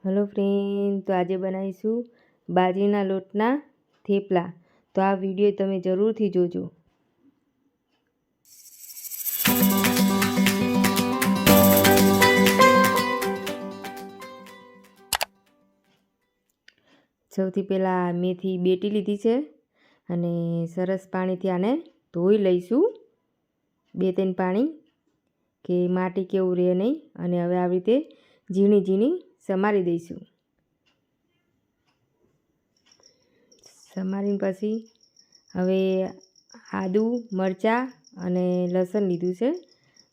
Hello friend, तो आज बनावीशू बाजरीना लोटना थेपला। तो आ वीडियो तमे जरूर थी जोजो। सौथी पहला मेथी बेटी लीधी छे अने सरस पाणीथी आने धोई लईशू 2-3 पाणी के माटी केवुं रहे नहीं। अने हवे आ रीते झीणी झीणी समारी दईशू। समारीने पछी हवे आदू मरचा अने लसण लीधुं छे।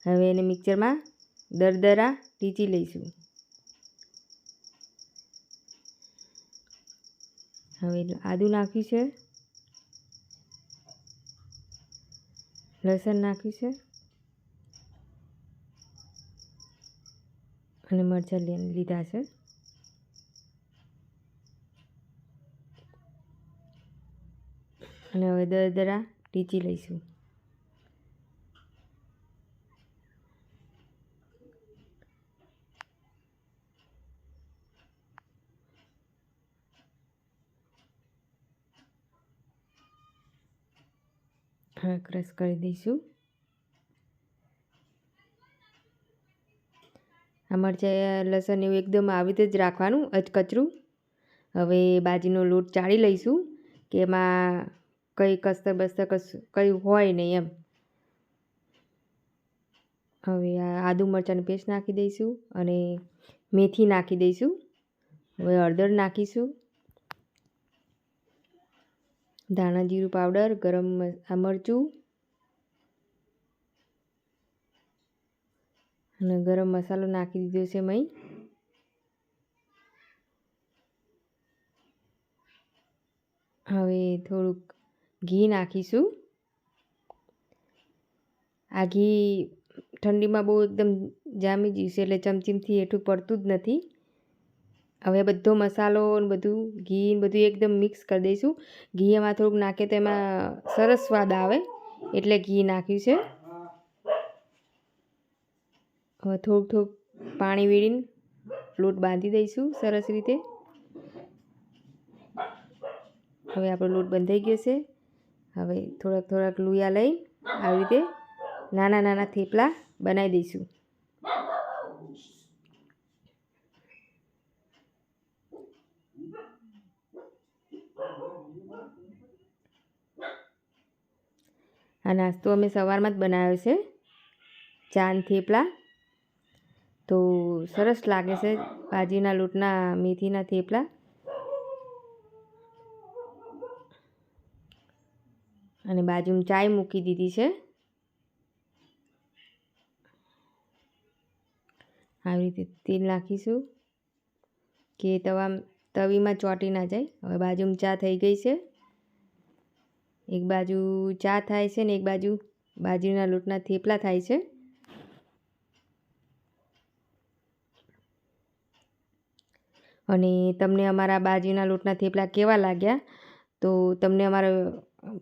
हवे एने मिक्सर में दरदरा टीची लईशू। हवे आदू नाख्युं छे, लसण नाख्युं छे अने मरचा लीधा छे। अने हवे दरदरा टीची लईशू। हवे क्रश करी दईशू। आ मरचा लसण एवं एकदम आ रीते ज राखवानुं अचकचरू। हवे बाजरीनो लोट चाળી लईशू के एमां कई कस्तर बस्तर कई होय नहीं एम। हवे आदू मरचानी पेस्ट नाखी दईशू अने मेथी नाखी दईशू। हवे हळदर नाखीशू, धाणा जीरु पाउडर, गरम मरचुं अने गरम मसालो नाखी दीधो छे मई। हवे थोड़ुंक घी नाखीशू। आ घी ठंडी में बहु एकदम जामी गयुं छे एटले चमचीमथी हेठुं पड़तुं ज नथी। हवे बधो मसालो ने बधुं घी बधुं एकदम मिक्स कर दईशू। घी एमां थोड़ुंक नाखे तो एमां सरस स्वाद आवे एटले घी नाख्युं छे। हवे थोड़ुंक थोड़ुंक पाणी वीड़ीने लोट बांधी दईशू सरस रीते। हवे आपणो लोट बंधाई गयो छे। हवे थोड़ाक थोड़ाक लूया लई आ रीते नाना नाना थेपला बनावी दईशू। आ नास्तो अमे सवारमां ज बनाव्यो छे, चा ने थेपला। तो सरस लागे छे बाजरीना लोटना मेथीना थेपला। अने बाजुमां चाय मूकी दीधी छे। આવી રીતે તેલ નાખીશું કે તવીમાં ચોંટી ના જાય। હવે બાજુમાં ચા થઈ ગઈ છે। એક બાજુ ચા થાય છે ને એક બાજુ બાજરીના લોટના થેપલા થાય છે। અને તમને અમારા બાજરીના લોટના થેપલા કેવા લાગ્યા? તો તમને અમારા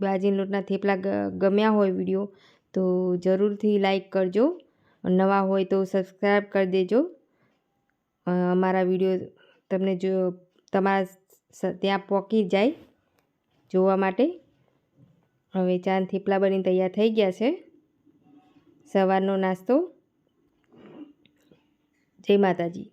બાજરીના લોટના થેપલા ગમ્યા હોય વિડીયો તો જરૂરથી લાઈક કરજો। नवा होय तो सब्सक्राइब कर देजो। अमारा वीडियो तमने जो तमारा त्यां पहोंची जाय जोवा माटे। हवे चा ने थेपला बनी तैयार थई गया छे। सवारनो नास्तो। जय माताजी।